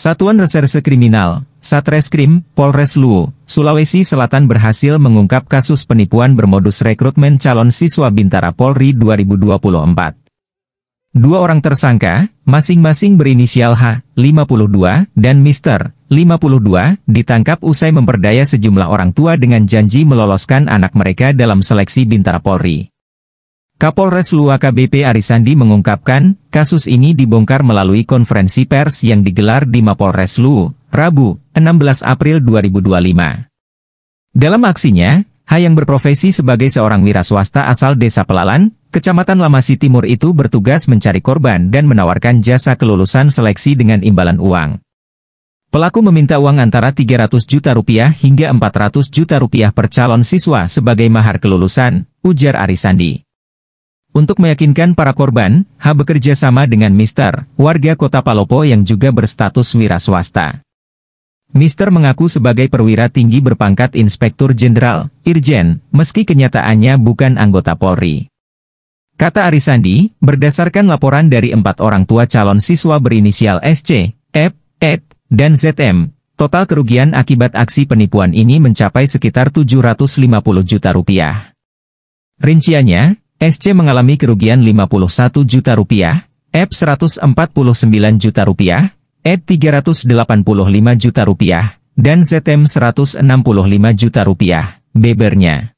Satuan Reserse Kriminal, Satreskrim, Polres Luwu, Sulawesi Selatan berhasil mengungkap kasus penipuan bermodus rekrutmen calon siswa Bintara Polri 2024. Dua orang tersangka, masing-masing berinisial H, 52, dan Mr. 52, ditangkap usai memperdaya sejumlah orang tua dengan janji meloloskan anak mereka dalam seleksi Bintara Polri. Kapolres Luwu AKBP Arisandi mengungkapkan, kasus ini dibongkar melalui konferensi pers yang digelar di Mapolres Luwu, Rabu, 16 April 2025. Dalam aksinya, H yang berprofesi sebagai seorang wira swasta asal Desa Pelalan, Kecamatan Lamasi Timur itu bertugas mencari korban dan menawarkan jasa kelulusan seleksi dengan imbalan uang. Pelaku meminta uang antara 300 juta rupiah hingga 400 juta rupiah per calon siswa sebagai mahar kelulusan, ujar Arisandi. Untuk meyakinkan para korban, H bekerja sama dengan Mr. warga Kota Palopo yang juga berstatus wira swasta. Mr. mengaku sebagai perwira tinggi berpangkat Inspektur Jenderal, Irjen, meski kenyataannya bukan anggota Polri. Kata Arisandi, berdasarkan laporan dari 4 orang tua calon siswa berinisial SC, F, Ed, dan ZM, total kerugian akibat aksi penipuan ini mencapai sekitar 750 juta rupiah. Rinciannya, SC mengalami kerugian 51 juta rupiah, F 149 juta rupiah, Ed 385 juta rupiah, dan ZM 165 juta rupiah, bebernya.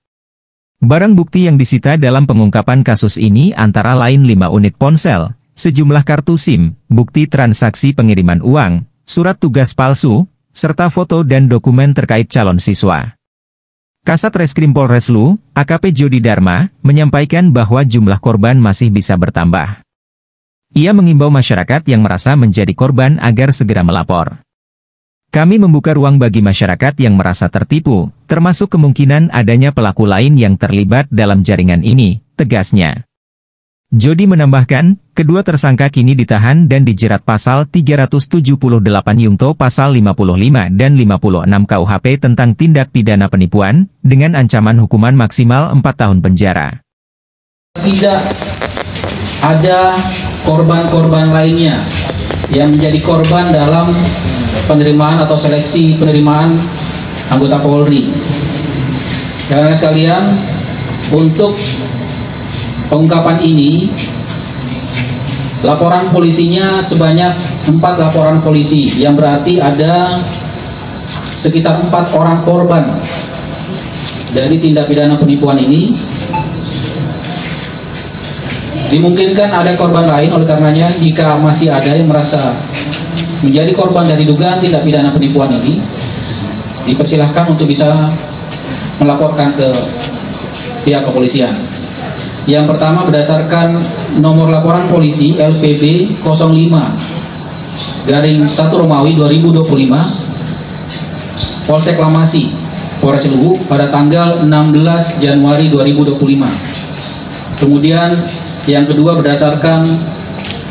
Barang bukti yang disita dalam pengungkapan kasus ini antara lain 5 unit ponsel, sejumlah kartu SIM, bukti transaksi pengiriman uang, surat tugas palsu, serta foto dan dokumen terkait calon siswa. Kasat Reskrim Polres Luwu, AKP Jody Dharma, menyampaikan bahwa jumlah korban masih bisa bertambah. Ia mengimbau masyarakat yang merasa menjadi korban agar segera melapor. Kami membuka ruang bagi masyarakat yang merasa tertipu, termasuk kemungkinan adanya pelaku lain yang terlibat dalam jaringan ini, tegasnya. Jody menambahkan, kedua tersangka kini ditahan dan dijerat pasal 378 Yungto pasal 55 dan 56 KUHP tentang tindak pidana penipuan, dengan ancaman hukuman maksimal 4 tahun penjara. Tidak ada korban-korban lainnya yang menjadi korban dalam penerimaan atau seleksi penerimaan anggota Polri. Rekan-rekan sekalian, untuk pengungkapan ini, laporan polisinya sebanyak 4 laporan polisi, yang berarti ada sekitar 4 orang korban dari tindak pidana penipuan ini. Dimungkinkan ada korban lain, oleh karenanya jika masih ada yang merasa menjadi korban dari dugaan tindak pidana penipuan ini, dipersilahkan untuk bisa melaporkan ke pihak kepolisian. Yang pertama, berdasarkan nomor laporan polisi LPB 05-1 Romawi 2025 Polsek Lamasi, Polres Luwu pada tanggal 16 Januari 2025. Kemudian yang kedua, berdasarkan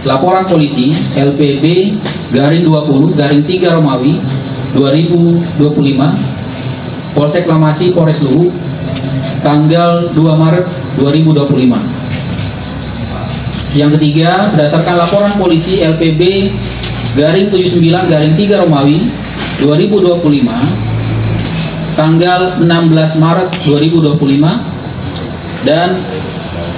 laporan polisi LPB 20-3 Romawi 2025 Polsek Lamasi, Polres Luwu tanggal 2 Maret 2025. Yang ketiga, berdasarkan laporan polisi LPB 79-3 Romawi 2025 tanggal 16 Maret 2025, dan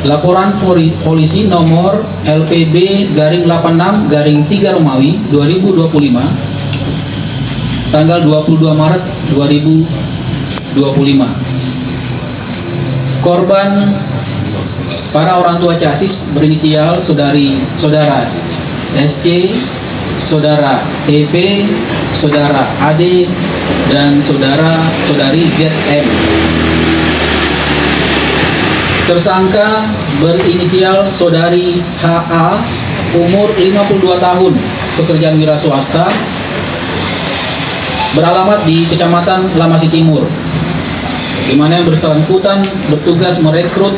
laporan polisi nomor LPB 86-3 Romawi 2025 tanggal 22 Maret 2025. Korban para orang tua casis berinisial saudara SC, saudara EP, saudara AD, dan saudari ZM. Tersangka berinisial saudari HA, umur 52 tahun, pekerjaan wira swasta, beralamat di Kecamatan Lamasi Timur, di mana yang bersangkutan bertugas merekrut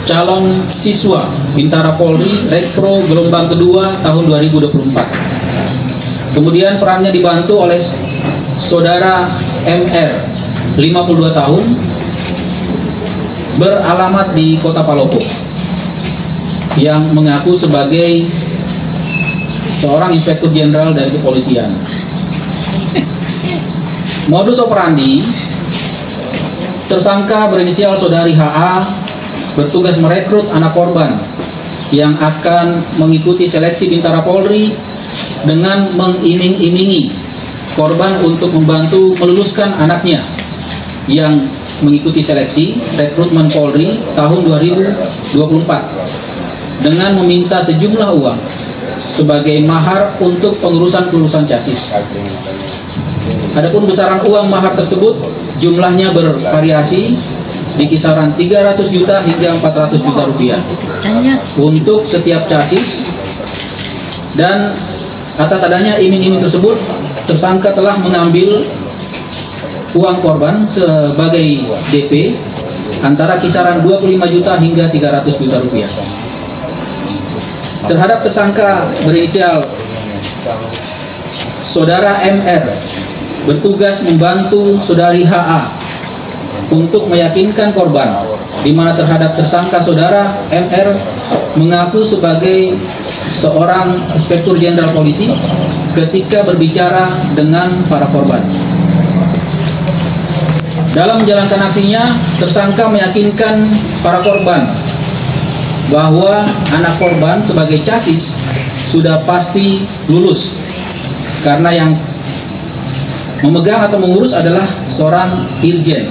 calon siswa Bintara Polri Rekpro gelombang kedua tahun 2024. Kemudian perannya dibantu oleh saudara MR 52 tahun, beralamat di Kota Palopo, yang mengaku sebagai seorang inspektur jenderal dari kepolisian. Modus operandi, tersangka berinisial saudari HA bertugas merekrut anak korban yang akan mengikuti seleksi Bintara Polri dengan mengiming-imingi korban untuk membantu meluluskan anaknya yang mengikuti seleksi rekrutmen Polri tahun 2024 dengan meminta sejumlah uang sebagai mahar untuk pengurusan chassis. Adapun besaran uang mahar tersebut jumlahnya bervariasi di kisaran 300 juta hingga 400 juta rupiah untuk setiap chassis, dan atas adanya iming-iming tersebut tersangka telah mengambil uang korban sebagai DP antara kisaran 25 juta hingga 300 juta rupiah. Terhadap tersangka berinisial saudara MR bertugas membantu saudari HA untuk meyakinkan korban, di mana terhadap tersangka saudara MR mengaku sebagai seorang inspektur jenderal polisi ketika berbicara dengan para korban. Dalam menjalankan aksinya, tersangka meyakinkan para korban bahwa anak korban sebagai chassis sudah pasti lulus, karena yang memegang atau mengurus adalah seorang irjen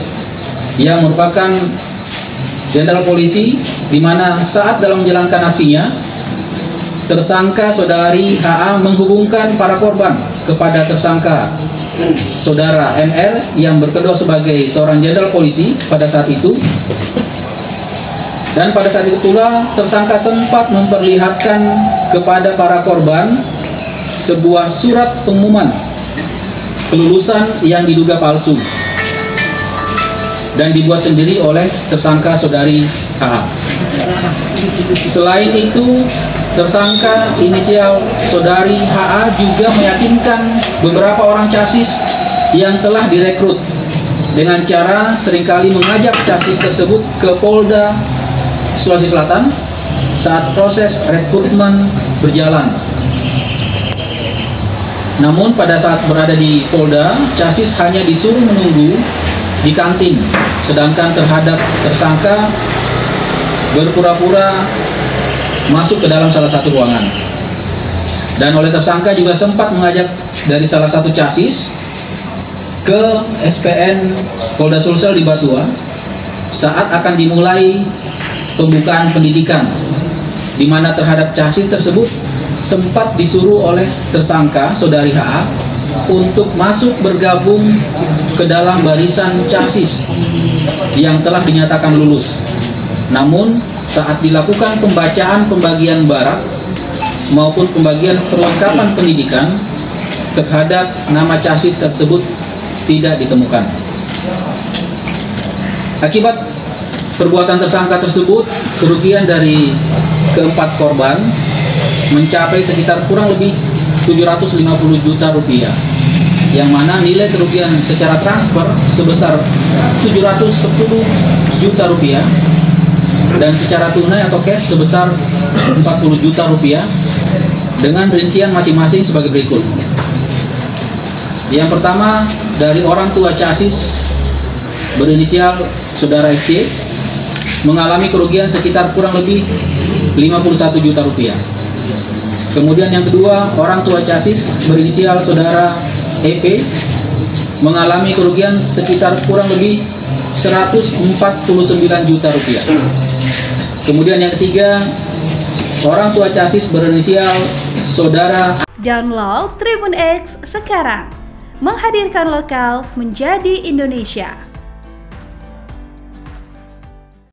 yang merupakan jenderal polisi, di mana saat dalam menjalankan aksinya tersangka saudari HA menghubungkan para korban kepada tersangka saudara MR yang berkedok sebagai seorang jenderal polisi pada saat itu. Dan pada saat itu pula tersangka sempat memperlihatkan kepada para korban sebuah surat pengumuman kelulusan yang diduga palsu dan dibuat sendiri oleh tersangka saudari HA. Selain itu, tersangka inisial saudari HA juga meyakinkan beberapa orang chassis yang telah direkrut dengan cara seringkali mengajak chassis tersebut ke Polda Sulawesi Selatan saat proses rekrutmen berjalan. Namun pada saat berada di Polda, chassis hanya disuruh menunggu di kantin, sedangkan terhadap tersangka berpura-pura masuk ke dalam salah satu ruangan. Dan oleh tersangka juga sempat mengajak dari salah satu chassis ke SPN Polda Sulsel di Batua saat akan dimulai pembukaan pendidikan, di mana terhadap chassis tersebut sempat disuruh oleh tersangka saudari HA untuk masuk bergabung ke dalam barisan chassis yang telah dinyatakan lulus. Namun saat dilakukan pembacaan pembagian barak maupun pembagian perlengkapan pendidikan terhadap nama chassis tersebut tidak ditemukan. Akibat perbuatan tersangka tersebut, kerugian dari keempat korban mencapai sekitar kurang lebih 750 juta rupiah, yang mana nilai kerugian secara transfer sebesar 710 juta rupiah dan secara tunai atau cash sebesar 40 juta rupiah dengan rincian masing-masing sebagai berikut. Yang pertama, dari orang tua chassis berinisial saudara SC mengalami kerugian sekitar kurang lebih 51 juta rupiah. Kemudian yang kedua, orang tua chassis berinisial saudara EP mengalami kerugian sekitar kurang lebih 149 juta rupiah. Kemudian yang ketiga, orang tua chassis berinisial saudara. Download Tribun X sekarang, menghadirkan lokal menjadi Indonesia.